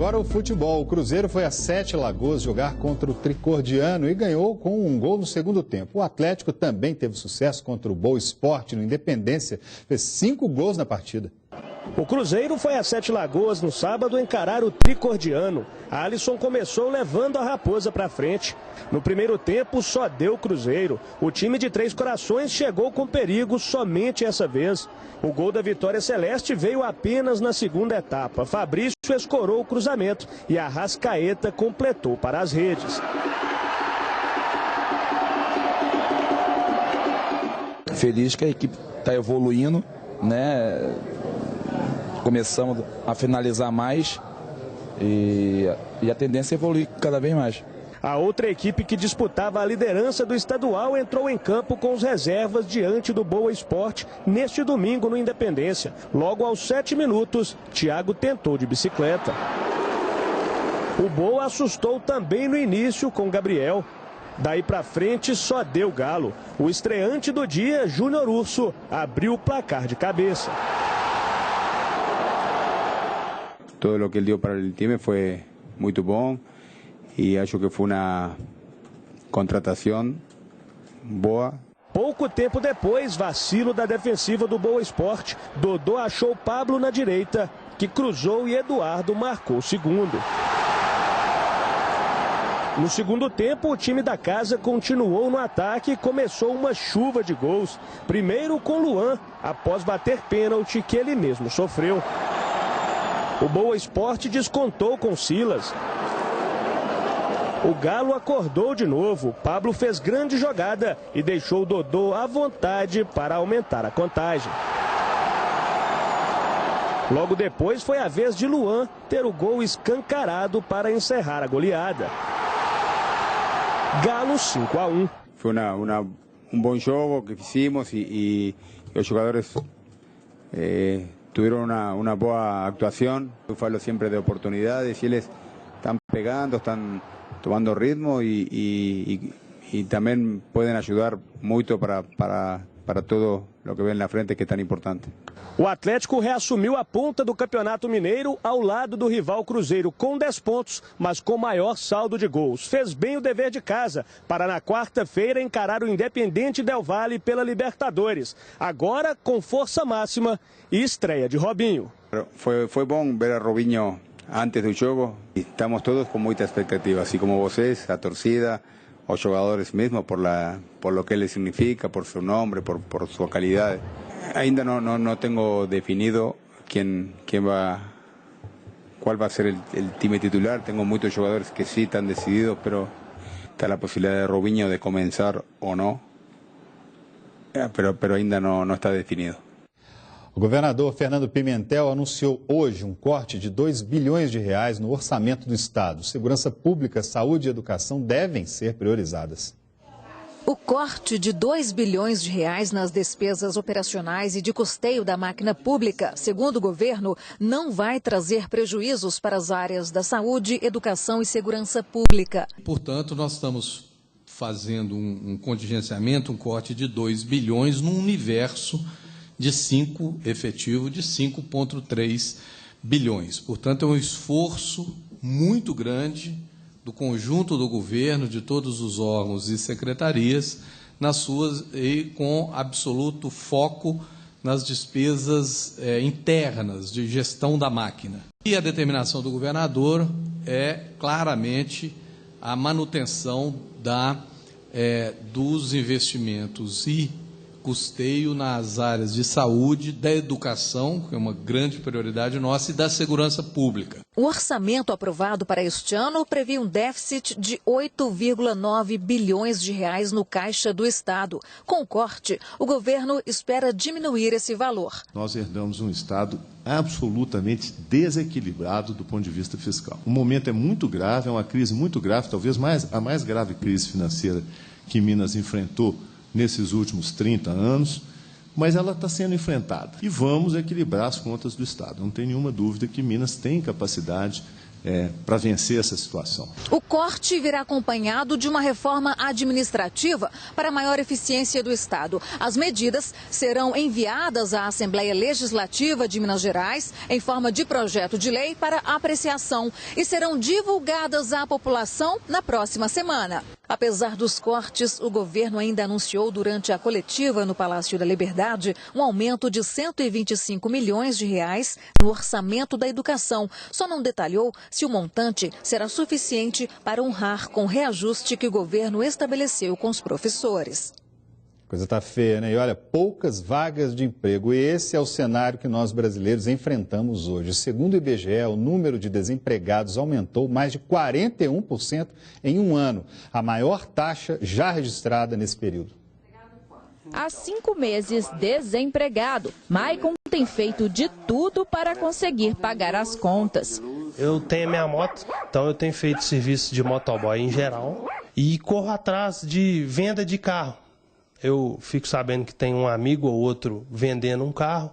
Agora o futebol. O Cruzeiro foi a Sete Lagoas jogar contra o Tricordiano e ganhou com um gol no segundo tempo. O Atlético também teve sucesso contra o Boa Esporte no Independência. Fez 5 gols na partida. O Cruzeiro foi a Sete Lagoas no sábado encarar o Tricordiano. A Alisson começou levando a Raposa para frente. No primeiro tempo só deu Cruzeiro. O time de Três Corações chegou com perigo somente essa vez. O gol da vitória celeste veio apenas na segunda etapa. Fabrício escorou o cruzamento e Arrascaeta completou para as redes. Feliz que a equipe está evoluindo, né? Começamos a finalizar mais e a tendência é evoluir cada vez mais. A outra equipe que disputava a liderança do estadual entrou em campo com os reservas diante do Boa Esporte neste domingo no Independência. Logo aos 7 minutos, Thiago tentou de bicicleta. O Boa assustou também no início com Gabriel. Daí para frente só deu Galo. O estreante do dia, Júnior Urso, abriu o placar de cabeça. Todo lo que él dio para el time fue muy bom y acho que fue una contratación boa. Pouco tempo depois, vacilo da defensiva do Boa Esporte. Dodô achou Pablo na direita, que cruzou e Eduardo marcou o segundo. No segundo tempo, o time da casa continuou no ataque e começou uma chuva de gols. Primeiro com Luan, após bater pênalti que ele mesmo sofreu. O Boa Esporte descontou com Silas. O Galo acordou de novo. Pablo fez grande jogada e deixou Dodô à vontade para aumentar a contagem. Logo depois foi a vez de Luan ter o gol escancarado para encerrar a goleada. Galo 5-1. Foi bom jogo que fizemos e os jogadores tuvieron una boa actuación. Yo falo siempre de oportunidades y ellos están pegando, están tomando ritmo y también pueden ayudar mucho para todo lo que ven na frente, que é tão importante. O Atlético reassumiu a ponta do Campeonato Mineiro ao lado do rival Cruzeiro com 10 pontos, mas com maior saldo de gols. Fez bem o dever de casa para na quarta-feira encarar o Independente Del Valle pela Libertadores. Agora com força máxima e estreia de Robinho. Foi bom ver a Robinho antes do jogo. Estamos todos com muita expectativa, assim como vocês, a torcida, os jogadores mesmo, por lo que ele significa, por seu nome, por sua qualidade. Ainda no tengo definido cuál va a ser el time titular. Tengo muchos jugadores que sí están decididos, pero está la posibilidad de Robinho de comenzar o no. Pero ainda no está definido. O governador Fernando Pimentel anunciou hoje um corte de 2 bilhões de reais no orçamento do Estado. Segurança pública, saúde e educação devem ser priorizadas. O corte de 2 bilhões de reais nas despesas operacionais e de custeio da máquina pública, segundo o governo, não vai trazer prejuízos para as áreas da saúde, educação e segurança pública. Portanto, nós estamos fazendo um contingenciamento, um corte de 2 bilhões num universo de 5 efetivo de 5,3 bilhões. Portanto, é um esforço muito grande do conjunto do governo, de todos os órgãos e secretarias, e com absoluto foco nas despesas internas de gestão da máquina. E a determinação do governador é claramente a manutenção dos investimentos e custeio nas áreas de saúde, da educação, que é uma grande prioridade nossa, e da segurança pública. O orçamento aprovado para este ano previa um déficit de 8,9 bilhões de reais no caixa do Estado. Com o corte, o governo espera diminuir esse valor. Nós herdamos um Estado absolutamente desequilibrado do ponto de vista fiscal. O momento é muito grave, é uma crise muito grave, talvez a mais grave crise financeira que Minas enfrentou nesses últimos 30 anos, mas ela está sendo enfrentada. E vamos equilibrar as contas do Estado. Não tem nenhuma dúvida que Minas tem capacidade para vencer essa situação. O corte virá acompanhado de uma reforma administrativa para maior eficiência do Estado. As medidas serão enviadas à Assembleia Legislativa de Minas Gerais em forma de projeto de lei para apreciação e serão divulgadas à população na próxima semana. Apesar dos cortes, o governo ainda anunciou durante a coletiva no Palácio da Liberdade um aumento de 125 milhões de reais no orçamento da educação. Só não detalhou se o montante será suficiente para honrar com o reajuste que o governo estabeleceu com os professores. Coisa tá feia, né? E olha, poucas vagas de emprego. E esse é o cenário que nós brasileiros enfrentamos hoje. Segundo o IBGE, o número de desempregados aumentou mais de 41% em um ano, a maior taxa já registrada nesse período. Há 5 meses desempregado, Maicon tem feito de tudo para conseguir pagar as contas. Eu tenho minha moto, então eu tenho feito serviço de motoboy em geral e corro atrás de venda de carro. Eu fico sabendo que tem um amigo ou outro vendendo um carro,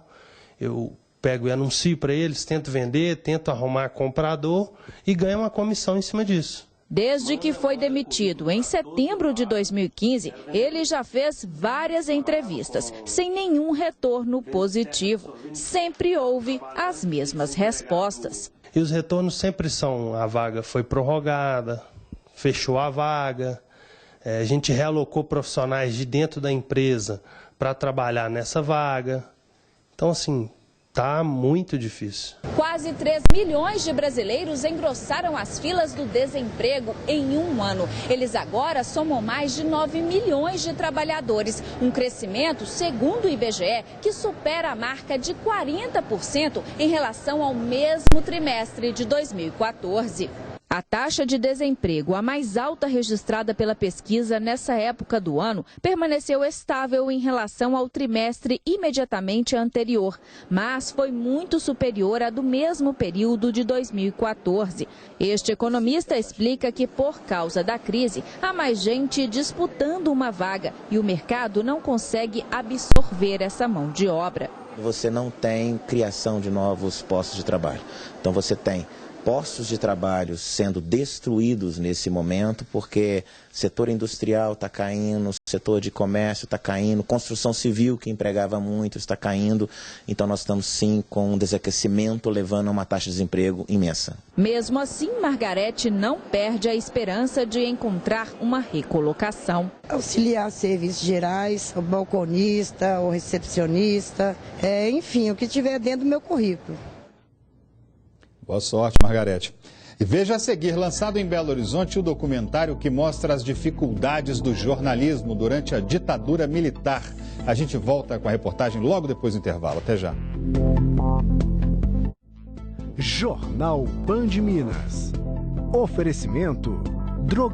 eu pego e anuncio para eles, tento vender, tento arrumar comprador e ganho uma comissão em cima disso. Desde que foi demitido em setembro de 2015, ele já fez várias entrevistas, sem nenhum retorno positivo. Sempre houve as mesmas respostas. E os retornos sempre são: a vaga foi prorrogada, fechou a vaga, a gente realocou profissionais de dentro da empresa para trabalhar nessa vaga. Então, assim, tá muito difícil. Quase 3 milhões de brasileiros engrossaram as filas do desemprego em um ano. Eles agora somam mais de 9 milhões de trabalhadores. Um crescimento, segundo o IBGE, que supera a marca de 40% em relação ao mesmo trimestre de 2014. A taxa de desemprego, a mais alta registrada pela pesquisa nessa época do ano, permaneceu estável em relação ao trimestre imediatamente anterior, mas foi muito superior à do mesmo período de 2014. Este economista explica que, por causa da crise, há mais gente disputando uma vaga e o mercado não consegue absorver essa mão de obra. Você não tem criação de novos postos de trabalho. Então você tem postos de trabalho sendo destruídos nesse momento, porque o setor industrial está caindo, o setor de comércio está caindo, construção civil, que empregava muito, está caindo. Então nós estamos sim com um desaquecimento levando a uma taxa de desemprego imensa. Mesmo assim, Margarete não perde a esperança de encontrar uma recolocação. Auxiliar serviços gerais, o balconista, o recepcionista, enfim, o que tiver dentro do meu currículo. Boa sorte, Margarete. E veja a seguir, lançado em Belo Horizonte, o documentário que mostra as dificuldades do jornalismo durante a ditadura militar. A gente volta com a reportagem logo depois do intervalo. Até já. Jornal Band Minas. Oferecimento